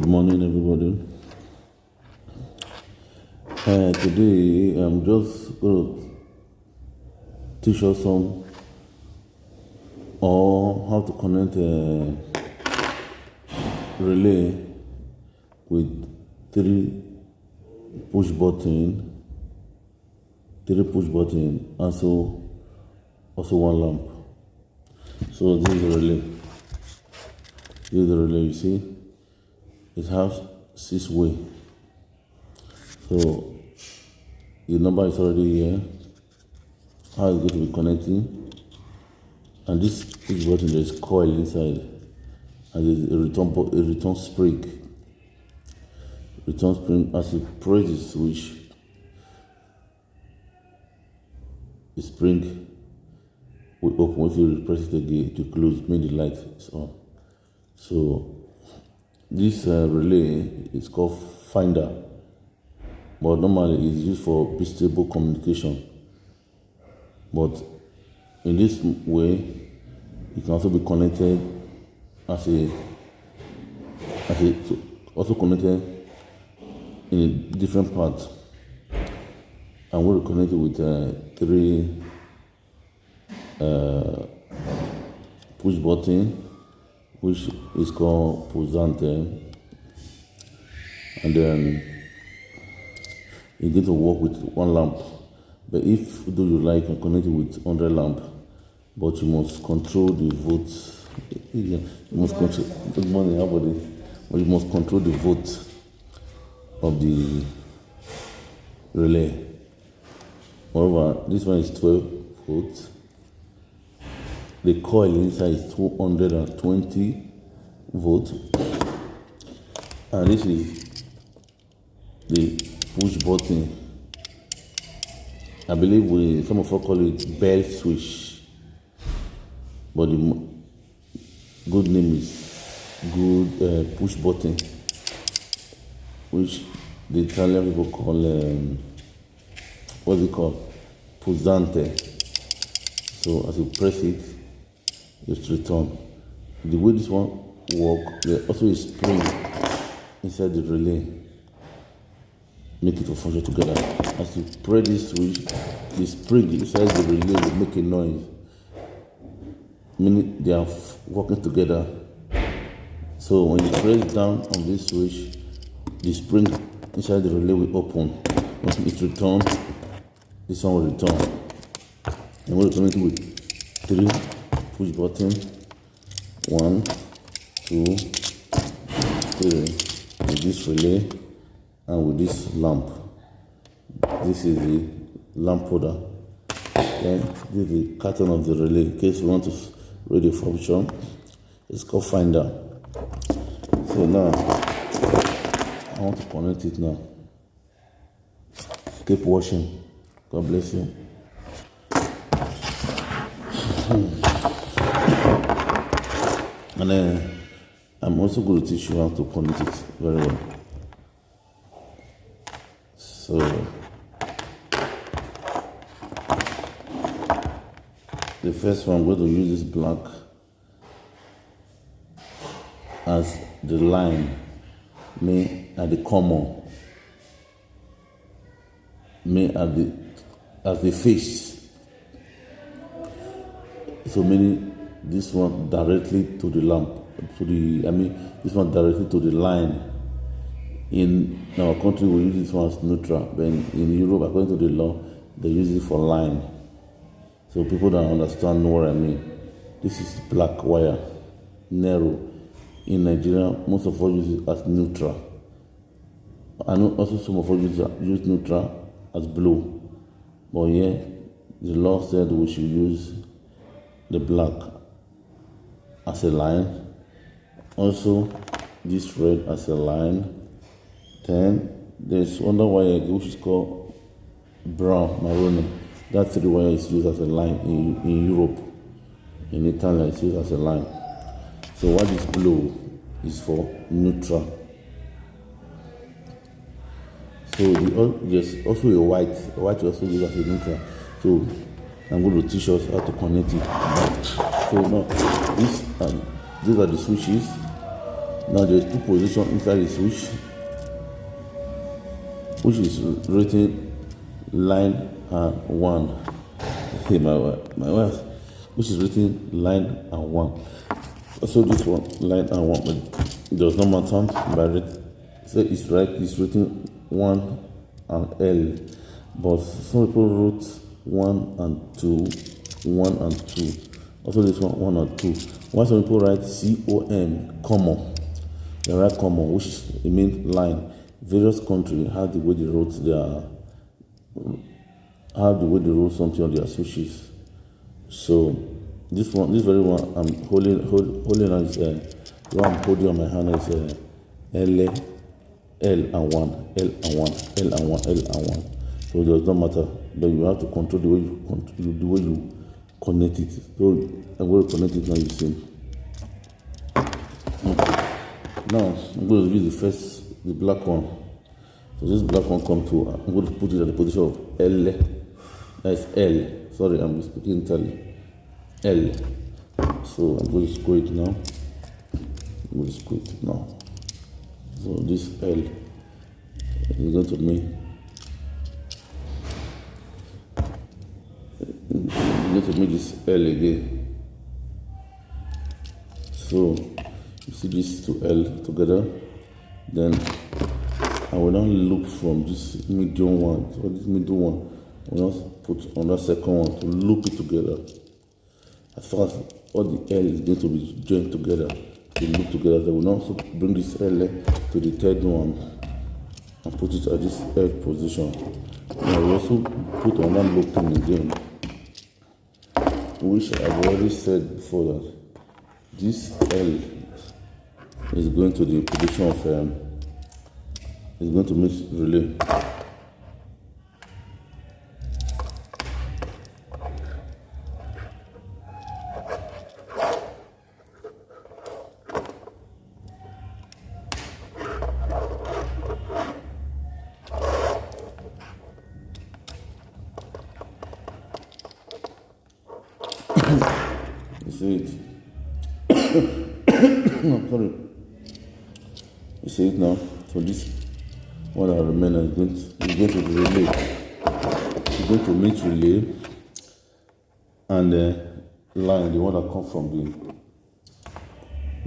Good morning, everybody. Today, I'm just going to teach us some or how to connect a relay with three push button, and also one lamp. So this is the relay. This is the relay. You see, it has 6-way. So the number is already here. How it's going to be connecting, and this push button, there is coil inside, and there's a return spring. As you press the switch, the spring will open. Once you press it again, it will close, mean the light is on. So this relay is called finder, but normally it's used for stable communication. But in this way, it can also be connected also connected in a different part. And we're connected with three push button, which is called pulsante, and then you're going to work with one lamp. But if though you like, you can connect it with 100 lamp, but you must control the volts. You must control. Good morning, everybody. But you must control the volt of the relay. Moreover, this one is 12 volts. The coil inside is 220 volts, and this is the push button. I believe some of us call it bell switch, but the good name is push button, which the Italian people call what's it called? Pulsante. So as you press it, it's return. The way this one works, there also is spring inside the relay, make it to function together. As you press this switch, the spring inside the relay will make a noise, meaning they are working together. So when you press down on this switch, the spring inside the relay will open. Once it returns, this one will return. And we're connected with three push button, 1, 2, 3, with this relay and with this lamp. This is the lamp holder. Then this is the carton of the relay in case you want to read the function. It's called finder. So now I want to connect it now. Keep watching. God bless you. And then I'm also going to teach you how to connect it very well. So the first one, I'm going to use this black as the line, me at the common, me as the face. So meaning this one directly to the lamp, this one directly to the line. In our country, we use this one as neutral, but in Europe, according to the law, they use it for line. So people don't understand know what I mean. This is black wire, narrow. In Nigeria, most of us use it as neutral. I know also some of us use neutral as blue. But here, the law said we should use the black as a line. Also, this red as a line. Then there's another wire which is called brown, maroni. That 3 wire is used as a line in Europe. In Italy, it's used as a line. So what is blue is for neutral. So there's also a white. A white also used as a neutral. So I'm going to teach us how to connect it. So now these are the switches. Now there's two positions inside the switch, which is written line and 1. Okay, my wife, which is written line and 1. Also this one, line and 1, but it does not matter by it. So it's right, it's written 1 and L, but some people wrote 1 and 2, 1 and 2. Also this one, 1 and 2. Why some people write COM, common. They write common, which is it means line. Various countries have the way they wrote something on their switches. So this very one I'm holding on is the one I'm holding on my hand is L and 1, L and 1, L and 1, L and 1. So it does not matter, but you have to control the way you connect it. So I'm going to connect it now. You see. Okay. Now I'm going to use the black one. So this black one come to. I'm going to put it at the position of L. That's L. Sorry, I'm speaking Italy. L. So I'm going to screw it now. So this L is going to mean this L again. So you see these two L together. Then I will now loop from this medium one. So this middle one, I will now put on that second one to loop it together. As far as all the L is going to be joined together, they loop together. They will now also bring this L to the third one and put it at this L position. Now we also put on that looping again, which I've already said before that this L is going to the position of is going to mix relay. You see it? No, sorry. You see it now? So this one that remains is going to the relay. It's going to meet relay and the line, the one that comes from the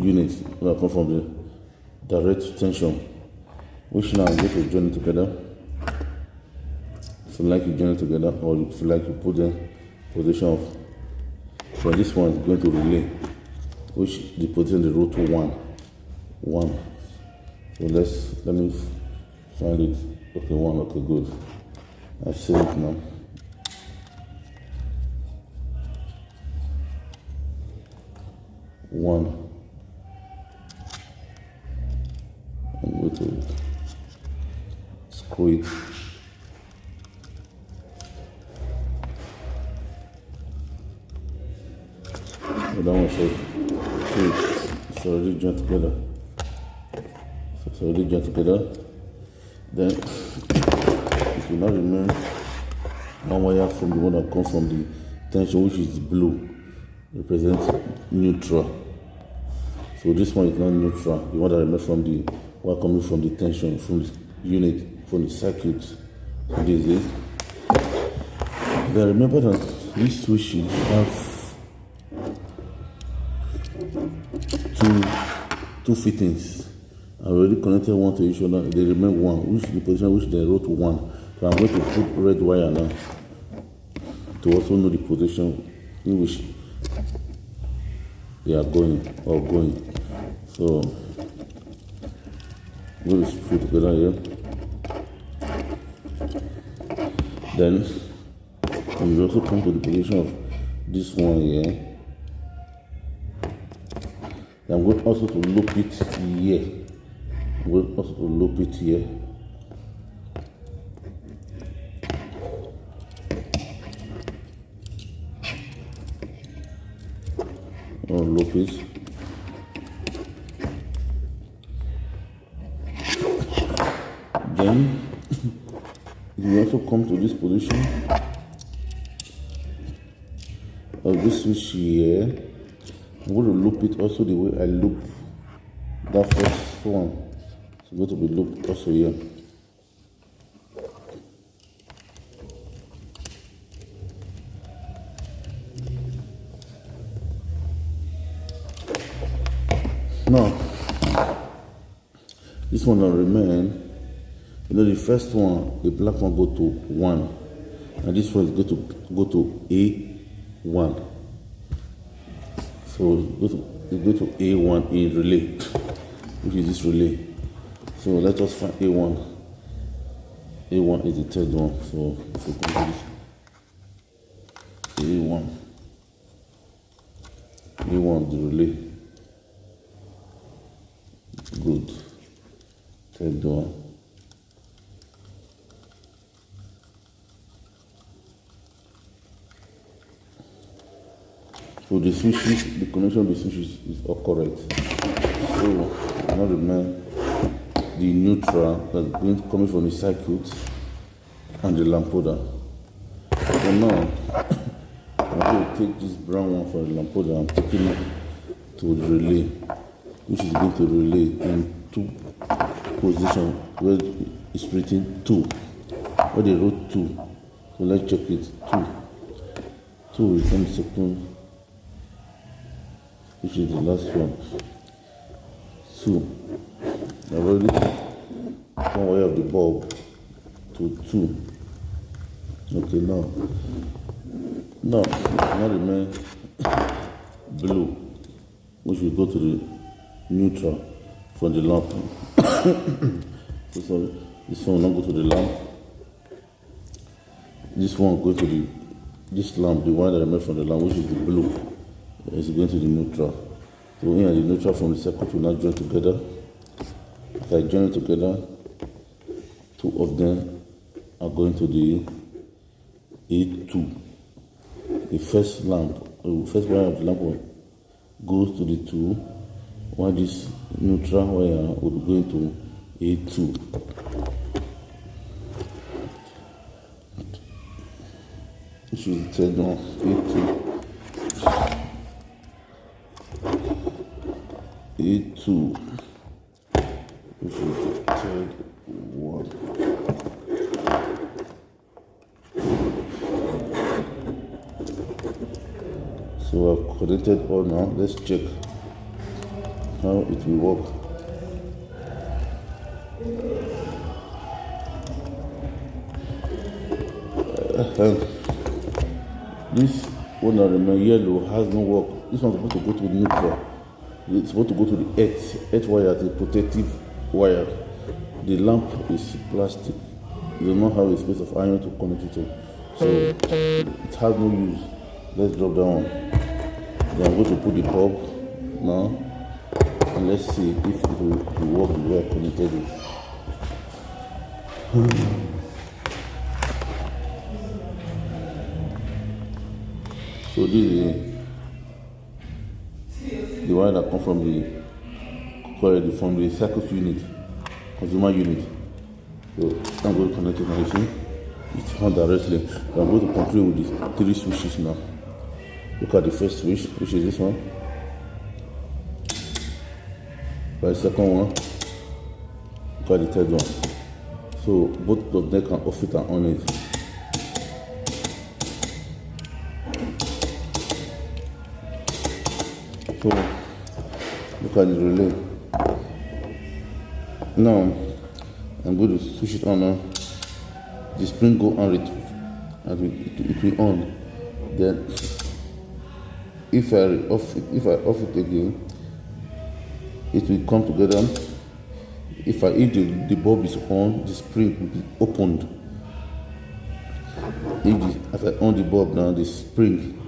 unit, that comes from the direct tension, which now I'm going to join it together. If you like, you join it together, or if you like, you put the position of. So this one is going to relay, which the position the row to 1. So let me find it. Okay, 1. Okay, good. I've seen it now. One. I'm going to screw it. That one it's already joined together. So it's already joined together. Then it will now remain one wire from the one that comes from the tension, which is blue, represents neutral. So this one is not neutral. The one that remains from the one coming from the tension, from the unit, from the circuit. So this is it. Then remember that these switches have two fittings. I already connected one to each other. They remain one, which is the position which they wrote 1. So I'm going to put red wire now to also know the position in which they are going or going. So I'm going to put together here. Then we also come to the position of this one here. I'm going also to loop it here. I'm going also to loop it here. I'll loop it. Then you also come to this position of this switch here. I'm going to loop it also the way I loop that first one is going to be looped also here. Now, this one will remain. You know, the first one, the black one go to 1, and this one is going to go to A1. So it's go to A1 in relay, which is this relay. So let us find A1. A1 is the third one. So if we come to this, A1. A1 the relay. Good. Third one. So the switches, the connection of the switches is all correct. So now remain the neutral that's coming from the circuit and the lamp holder. So now I'm going to take this brown one for the lamp holder. I'm taking it to the relay, which is going to relay in 2 positions where it's written 2. Where they wrote 2. So let's check it. 2 is 10 seconds. Which is the last one. 2. I've already put one wire of the bulb to 2. Okay, now remain blue, which will go to the neutral from the lamp. So sorry, this one will not go to the lamp. This one will go to this lamp, the one that remains from the lamp, which is the blue. It's going to the neutral. So here the neutral from the circuit will now join together. If I join it together, 2 of them are going to the A2. The first lamp, the first wire of the lamp goes to the 2, while this neutral wire will be going to A2. Which is the third one, A2. A2, which is the third one. So I've connected all now. Let's check how it will work. This one that remains yellow has no work. This one's supposed to go to the neutral. It's supposed to go to the earth wire, the protective wire. The lamp is plastic. You do not have a space of iron to connect it to. So it has no use. Let's drop that one. Then I'm going to put the bulb now. And let's see if it will work the way I connected it. So this is the wire that comes from the circuit unit, consumer unit. So I'm going to connect it now. You see, it's on directly. So I'm going to control with these 3 switches now. Look at the first switch, which is this one. Look at the second one. Look at the third one. So both of them can off it and on it. So look at the relay. Now I'm going to switch it on now. The spring go on it will on. Then if I off it again, it will come together. If the bulb is on, the spring will be opened. As I on the bulb now, the spring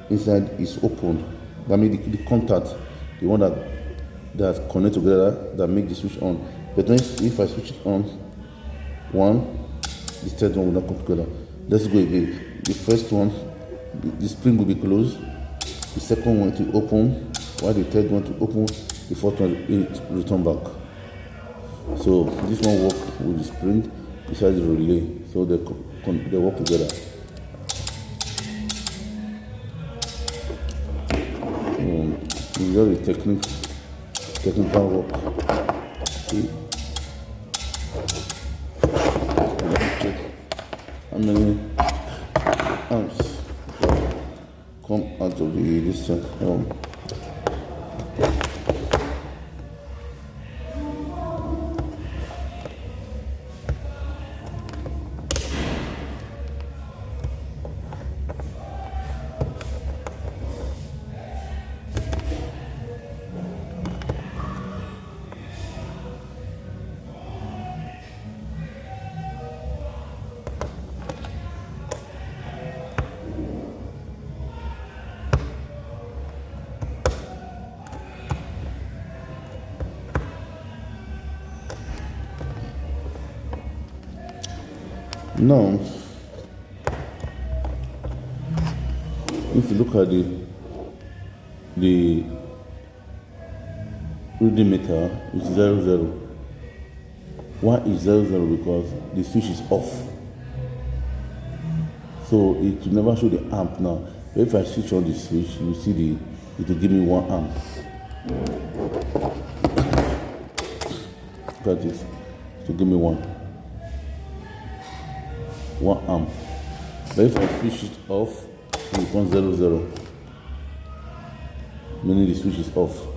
inside is opened. I mean the contact, the one that's connected together that make the switch on. But then if I switch it on, the third one will not come together. Let's go again. The first one, the spring will be closed. The second one to open, while the third one to open. The fourth one will return back. So this one works with the spring inside the relay, so they work together. This is the technique technical work. See, check how many amps come out of this thing. Now, if you look at the reading meter, it's 00. Why is 00? Because the switch is off, so it will never show the amp now. But if I switch on the switch, you see it will give me 1 amp. Look at this, it will give me 1 amp. But if I switch it off, it becomes 00, meaning the switch is off.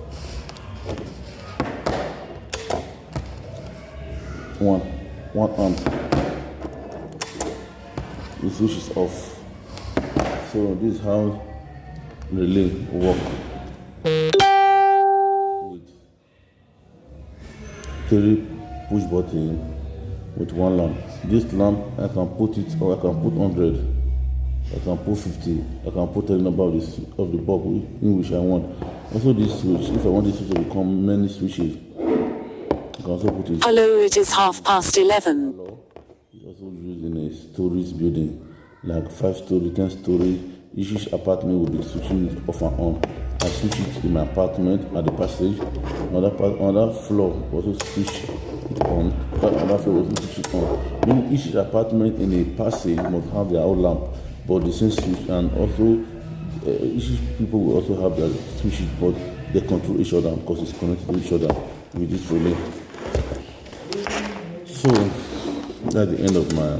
1 amp. The switch is off. So this is how relay work with 3 push button with 1 lamp. This lamp, I can put it, or I can put 100, I can put 50, I can put any number of the bulb in which I want. Also this switch, if I want this switch to become many switches, I can also put it. Hello, it is 11:30. It's also used in a storage building, like 5-story, 10-story. Each apartment will be switching it off and on. I switch it in my apartment at the passage. Another floor also switch it on. Another floor also switch it on. Meaning each apartment in a passage must have their own lamp, but the same switch. And also each people will also have their switches, but they control each other because it's connected to each other with this relay. So that's the end of my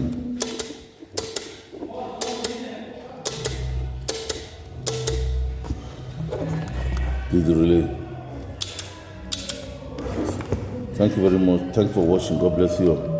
this is the relay. Thank you very much. Thanks for watching. God bless you all.